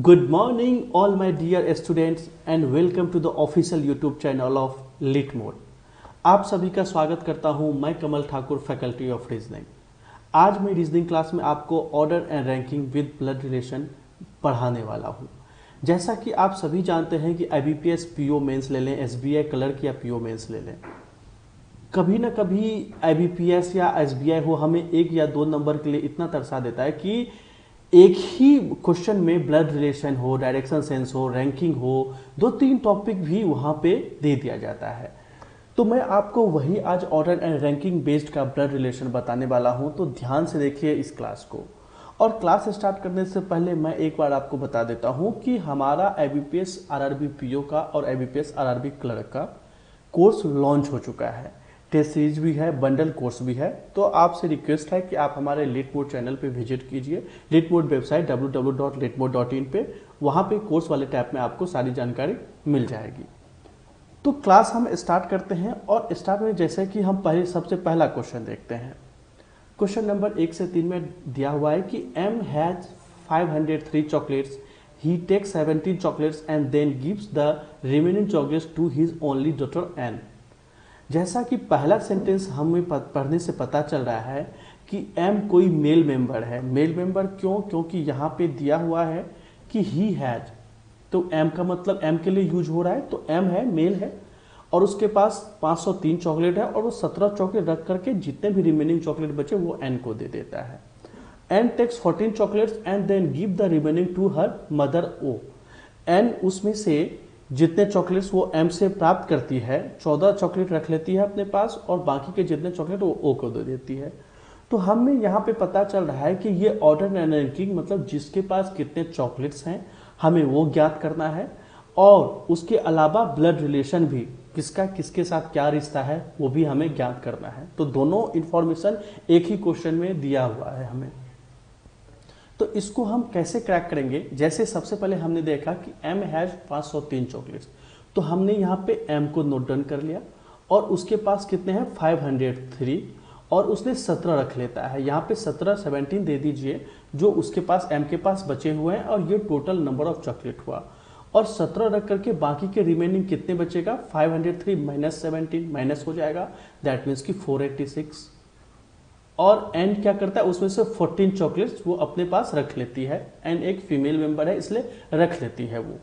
Good morning, all my dear students, and welcome to the official YouTube channel of lit mode. आप सभी का स्वागत करता हूं। मैं Kamal Thakur, faculty of reasoning. आज मैं रीजनिंग क्लास में आपको order and ranking with blood relation पढ़ाने वाला हूं। जैसा कि आप सभी जानते हैं कि IBPS पीओ मेंस ले लें, SBI क्लर्क या पीओ मेंस ले लें, कभी ना कभी IBPS या SBI हो हमें 1 या 2 नंबर के लिए इतना तरसा देता है कि एक ही क्वेश्चन में ब्लड रिलेशन हो, डायरेक्शन सेंस हो, रैंकिंग हो, 2-3 टॉपिक भी वहां पे दे दिया जाता है। तो मैं आपको वही आज ऑर्डर एंड रैंकिंग बेस्ड का ब्लड रिलेशन बताने वाला हूं, तो ध्यान से देखिए इस क्लास को। और क्लास स्टार्ट करने से पहले मैं एक बार आपको बता देता हूं कि हमारा IBPS RRB PO का और IBPS RRB क्लर्क का कोर्स लॉन्च हो चुका है। टेस्ट सीरीज भी है, बंडल कोर्स भी है। तो आपसे रिक्वेस्ट है कि आप हमारे लिट मोड चैनल पे विजिट कीजिए, लिट मोड वेबसाइट www.litmode.in पे, वहाँ पे कोर्स वाले टैब में आपको सारी जानकारी मिल जाएगी। तो क्लास हम स्टार्ट करते हैं और स्टार्ट में जैसे कि हम सबसे पहला क्वेश्चन देखते हैं। क्वेश्चन नंबर 1 से 3 में दिया हुआ है कि M has 503 chocolates, he takes 17 chocolates and then gives the remaining chocolates to his only daughter N। जैसा कि पहला सेंटेंस हमें पढ़ने से पता चल रहा है कि M कोई मेल मेंबर है। मेल मेंबर क्यों? क्योंकि यहाँ पे दिया हुआ है कि ही हैज, तो M का मतलब M के लिए यूज हो रहा है, तो M है, मेल है, और उसके पास 503 चॉकलेट है और वो 17 चॉकलेट रख करके जितने भी रिमेनिंग चॉकलेट बचे वो N को दे देता है। N takes 14 chocolates and then give the remaining to her mother O। N उसमें से जितने चॉकलेट्स वो M से प्राप्त करती है, 14 चॉकलेट रख लेती है अपने पास और बाकी के जितने चॉकलेट वो O को दे देती है। तो हमें यहाँ पे पता चल रहा है कि ये ऑर्डर एंड रैंकिंग मतलब जिसके पास कितने चॉकलेट्स हैं हमें वो ज्ञात करना है, और उसके अलावा ब्लड रिलेशन भी, किसका किसके साथ क्या रिश्ता है वो भी हमें ज्ञात करना है। तो दोनों इंफॉर्मेशन एक ही क्वेश्चन में दिया हुआ है हमें। तो इसको हम कैसे क्रैक करेंगे? जैसे सबसे पहले हमने देखा कि M हैज 503 चॉकलेट्स, तो हमने यहाँ पे M को नोट डाउन कर लिया और उसके पास कितने हैं 503, और उसने 17 रख लेता है। यहाँ पे 17 दे दीजिए जो उसके पास M के पास बचे हुए हैं, और ये टोटल नंबर ऑफ चॉकलेट हुआ। और 17 रख करके बाकी के रिमेनिंग कितने बचेगा? 503 माइनस 17 माइनस हो जाएगा, दैट मीन्स कि 486। और N क्या करता है, उसमें से 14 चॉकलेट्स वो अपने पास रख लेती है। N एक फीमेल मेंबर है इसलिए रख लेती है वो।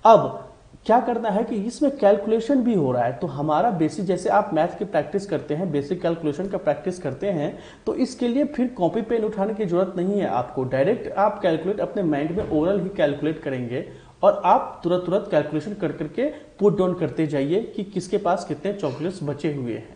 अब क्या करना है कि इसमें कैलकुलेशन भी हो रहा है, तो हमारा बेसिक, जैसे आप मैथ की प्रैक्टिस करते हैं, बेसिक कैलकुलेशन का प्रैक्टिस करते हैं, तो इसके लिए फिर कॉपी पेन उठाने की जरूरत नहीं है आपको। डायरेक्ट आप कैलकुलेट अपने माइंड में ओरल ही कैलकुलेट करेंगे और आप तुरंत कैलकुलेशन कर करके पुट डाउन करते जाइए कि किसके पास कितने चॉकलेट्स बचे हुए हैं।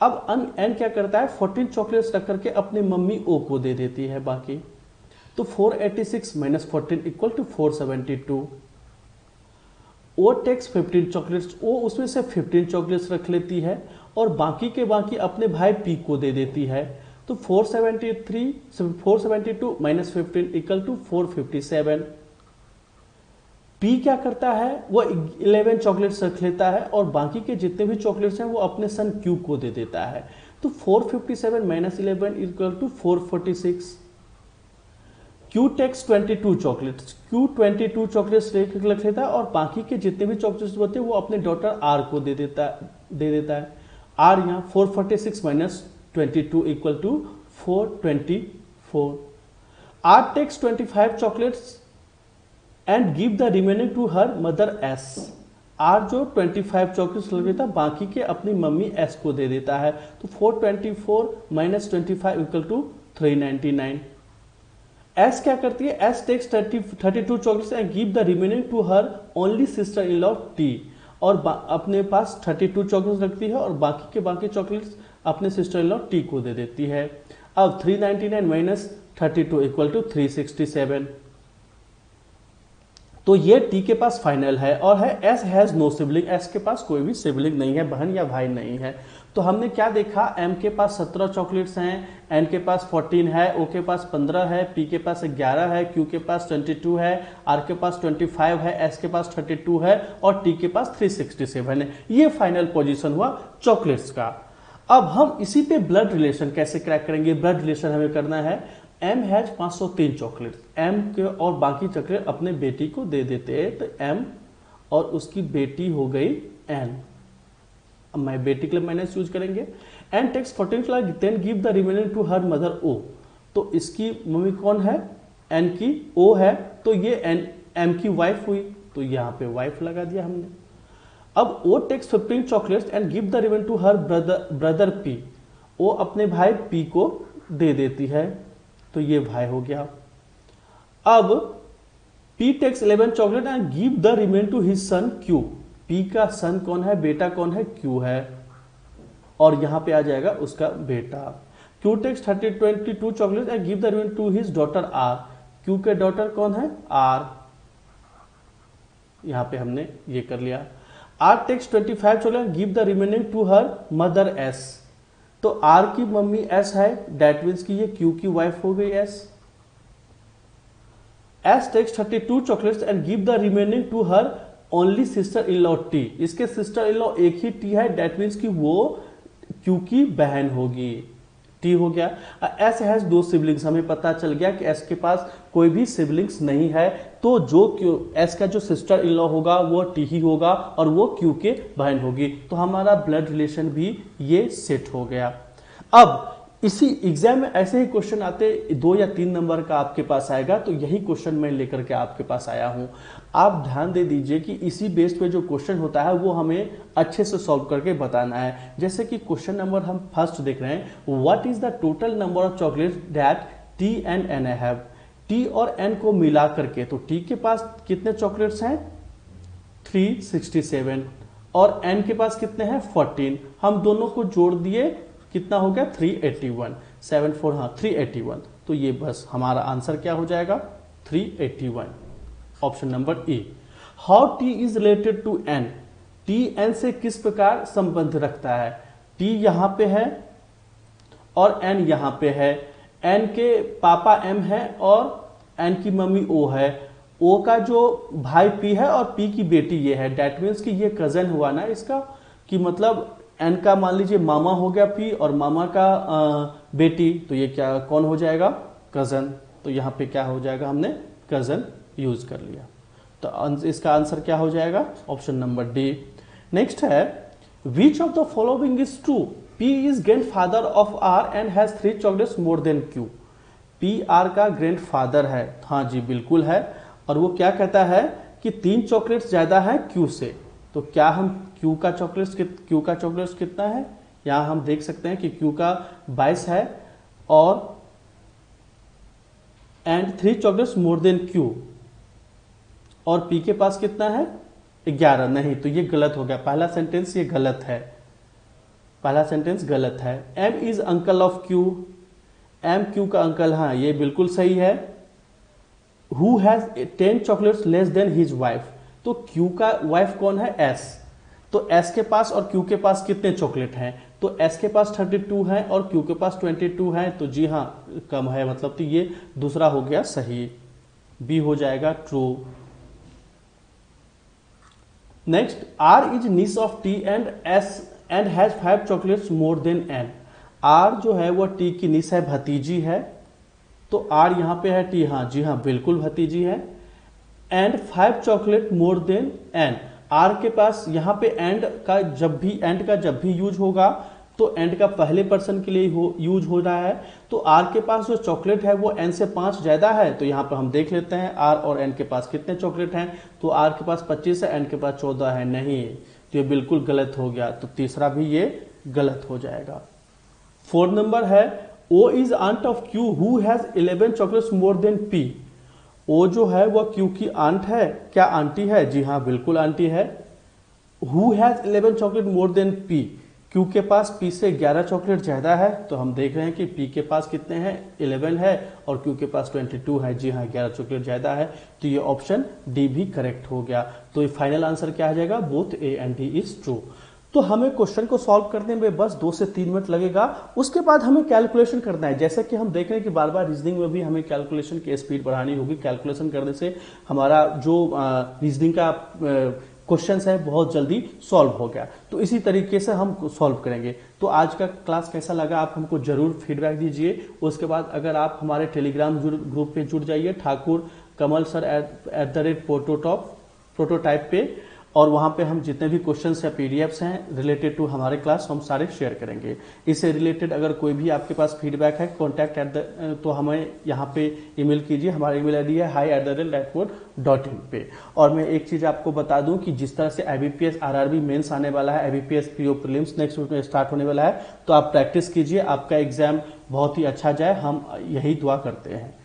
अब N क्या करता है, 14 चॉकलेट्स रख करके अपने मम्मी O को दे देती है बाकी। तो 486 माइनस 14 equal to 472। O takes 15 chocolates, O उसमें से 15 चॉकलेट्स रख लेती है और बाकी के बाकी अपने भाई P को दे देती है। तो 472 माइनस 15 इक्वल टू 457। P क्या करता है, वो 11 चॉकलेट्स रख लेता है और बाकी के जितने भी चॉकलेट्स हैं वो अपने सन Q को दे देता है। तो 457 माइनस 11 equal to 446। Q takes 22 chocolates, Q 22 chocolates रख लेता है और बाकी के जितने भी चॉकलेट्स होते हैं वो अपने डॉटर R को दे देता है। R यहाँ 446 माइनस 22 equal to 424। R takes 25 chocolates and give the remaining to her mother S। R जो 25 चॉकलेट्स लग देता है बाकी के अपनी मम्मी S को दे देता है। तो 424 माइनस 25 इक्वल टू 399। S क्या करती है, S takes 32 chocolates and give the remaining to her only sister in law T, और अपने पास 32 चॉकलेट्स रखती है और बाकी के बाकी चॉकलेट्स अपने सिस्टर इन लॉ T को दे देती है। अब 399 माइनस 32 इक्वल टू 367। तो ये T के पास फाइनल है, और है S has no sibling, S के पास कोई भी सिबलिंग नहीं है, बहन या भाई नहीं है। तो हमने क्या देखा, M के पास 17 चॉकलेट्स हैं, N के पास 14 है, O के पास 15 है, P के पास 11 है, Q के पास 22 है, R के पास 25 है, S के पास 32 है और T के पास 367 है। ये फाइनल पोजीशन हुआ चॉकलेट्स का। अब हम इसी पे ब्लड रिलेशन कैसे क्रैक करेंगे? ब्लड रिलेशन हमें करना है एम हैज 503 चॉकलेट, एम के और बाकी चॉकलेट अपने बेटी को दे देते हैं, तो एम और उसकी बेटी हो गई एन। अब मैं बेटी के लिए माइनस यूज करेंगे। N takes 14 chocolate then give the remaining to her mother O, तो इसकी मम्मी कौन है, एन की ओ है, तो ये एन एम की वाइफ हुई, तो यहाँ पे वाइफ लगा दिया हमने। अब O takes 15 chocolates and give the remaining to her brother P, O अपने भाई पी को दे देती है, तो ये भाई हो गया। अब P takes 11 chocolate and give the remain to his son Q, P का सन कौन है, बेटा कौन है, Q है, और यहां पे आ जाएगा उसका बेटा। Q takes 22 chocolate and give the remain to his daughter R, Q के डॉटर कौन है, R, यहां पे हमने ये कर लिया। R takes 25 chocolate give the remaining to her mother S, तो R की मम्मी S है, डेट मीन्स की ये Q की वाइफ हो गई S। S takes 32 chocolates and give the remaining to her only sister in law T, इसके sister in law एक ही T है, डेट मीन्स की वो Q की बहन होगी, T हो गया। S हैज 2 सिबलिंग्स, हमें पता चल गया कि S के पास कोई भी सिबलिंग्स नहीं है, तो जो S का जो सिस्टर इन लॉ होगा वो T ही होगा और वो Q के बहन होगी, तो हमारा ब्लड रिलेशन भी ये सेट हो गया। अब इसी एग्जाम में ऐसे ही क्वेश्चन आते 2 या 3 नंबर का आपके पास आएगा, तो यही क्वेश्चन मैं लेकर के आपके पास आया हूं। आप ध्यान दे दीजिए कि इसी बेस पे जो क्वेश्चन होता है वो हमें अच्छे से सॉल्व करके बताना है। जैसे कि क्वेश्चन नंबर हम फर्स्ट देख रहे हैं, what is the total number of chocolates that T and N have, T और एन को मिला करके, तो टी के पास कितने चॉकलेट्स हैं, 367, और एन के पास कितने हैं, 14, हम दोनों को जोड़ दिए, कितना हो गया, 381, 74, हाँ 381, तो ये बस हमारा आंसर क्या हो जाएगा, 381, option number A. How T is related to N, T N से किस प्रकार संबंध रखता है, टी यहां पे है और एन यहां पे है, एन के पापा एम है और एन की मम्मी ओ है, ओ का जो भाई पी है और पी की बेटी ये है, डेट मीन्स कि ये कजन हुआ ना इसका, कि मतलब एन का मान लीजिए मामा हो गया पी और मामा का बेटी, तो ये क्या कौन हो जाएगा, कजन, तो यहां पे क्या हो जाएगा, हमने कजन यूज कर लिया, तो इसका आंसर क्या हो जाएगा, ऑप्शन नंबर डी। नेक्स्ट है, which of the following is true, P is grandfather of R and has 3 chocolates more than Q, P R का ग्रैंडफादर है, हाँ जी बिल्कुल है, और वो क्या कहता है कि 3 चॉकलेट्स ज्यादा है क्यू से, तो क्या हम क्यू का चॉकलेट्स कितना है, यहां हम देख सकते हैं कि क्यू का 22 है और and 3 chocolates more than Q, और पी के पास कितना है, 11, नहीं तो ये गलत हो गया, पहला सेंटेंस ये गलत है, पहला सेंटेंस गलत है। M is uncle of Q, M Q का अंकल, हाँ ये बिल्कुल सही है। Who has 10 chocolates less than his wife, तो क्यू का वाइफ कौन है, एस, तो एस के पास और क्यू के पास कितने चॉकलेट हैं, तो एस के पास 32 है और क्यू के पास 22 है, तो जी हाँ कम है, मतलब तो ये दूसरा हो गया सही, बी हो जाएगा true. Next, R is niece of T and S and has 5 chocolates more than N, R जो है वो टी की नीस है, भतीजी है, तो आर यहां पे है टी, हाँ जी हाँ बिल्कुल भतीजी है, and 5 chocolate more than N, R के पास यहाँ पे एंड का जब भी यूज होगा तो एंड का पहले पर्सन के लिए यूज हो रहा है, तो आर के पास जो चॉकलेट है वो एन से 5 ज्यादा है, तो यहाँ पर हम देख लेते हैं आर और एन के पास कितने चॉकलेट हैं, तो आर के पास 25 है, एन के पास 14 है, नहीं तो ये बिल्कुल गलत हो गया, तो तीसरा भी ये गलत हो जाएगा। 4 नंबर है, O is aunt of Q who has 11 chocolates more than P, O जो है वह क्यू की आंट है, क्या आंटी है, जी हाँ बिल्कुल आंटी है। Who has 11 chocolate more than P, Q के पास पी से 11 चॉकलेट ज्यादा है, तो हम देख रहे हैं कि पी के पास कितने हैं, 11 है और क्यू के पास 22 है, जी हाँ 11 चॉकलेट ज्यादा है, तो ये ऑप्शन डी भी करेक्ट हो गया। तो ये फाइनल आंसर क्या आ जाएगा, both A and D is true. तो हमें क्वेश्चन को सॉल्व करने में बस 2 से 3 मिनट लगेगा, उसके बाद हमें कैलकुलेशन करना है। जैसे कि हम देख रहे हैं कि बार बार रीजनिंग में भी हमें कैलकुलेशन की स्पीड बढ़ानी होगी, कैलकुलेशन करने से हमारा जो रीजनिंग का क्वेश्चन है बहुत जल्दी सॉल्व हो गया। तो इसी तरीके से हम सॉल्व करेंगे। तो आज का क्लास कैसा लगा आप हमको जरूर फीडबैक दीजिए। उसके बाद अगर आप हमारे टेलीग्राम ग्रुप पे जुड़ जाइए, ठाकुर कमल सर @ प्रोटोटाइप पे, और वहाँ पे हम जितने भी क्वेश्चंस या पीडीएफ्स हैं रिलेटेड टू हमारे क्लास हम सारे शेयर करेंगे। इससे रिलेटेड अगर कोई भी आपके पास फीडबैक है कॉन्टैक्ट तो हमें यहाँ पे ईमेल कीजिए। हमारी ईमेल आईडी है hi@lightmode.in पे। और मैं एक चीज़ आपको बता दूं कि जिस तरह से IBPS RRB मेंस आने वाला है, IBPS PO prelims next week में स्टार्ट होने वाला है, तो आप प्रैक्टिस कीजिए, आपका एग्जाम बहुत ही अच्छा जाए, हम यही दुआ करते हैं।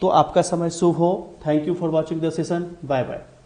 तो आपका समय शुभ हो। Thank you for watching the session. Bye bye.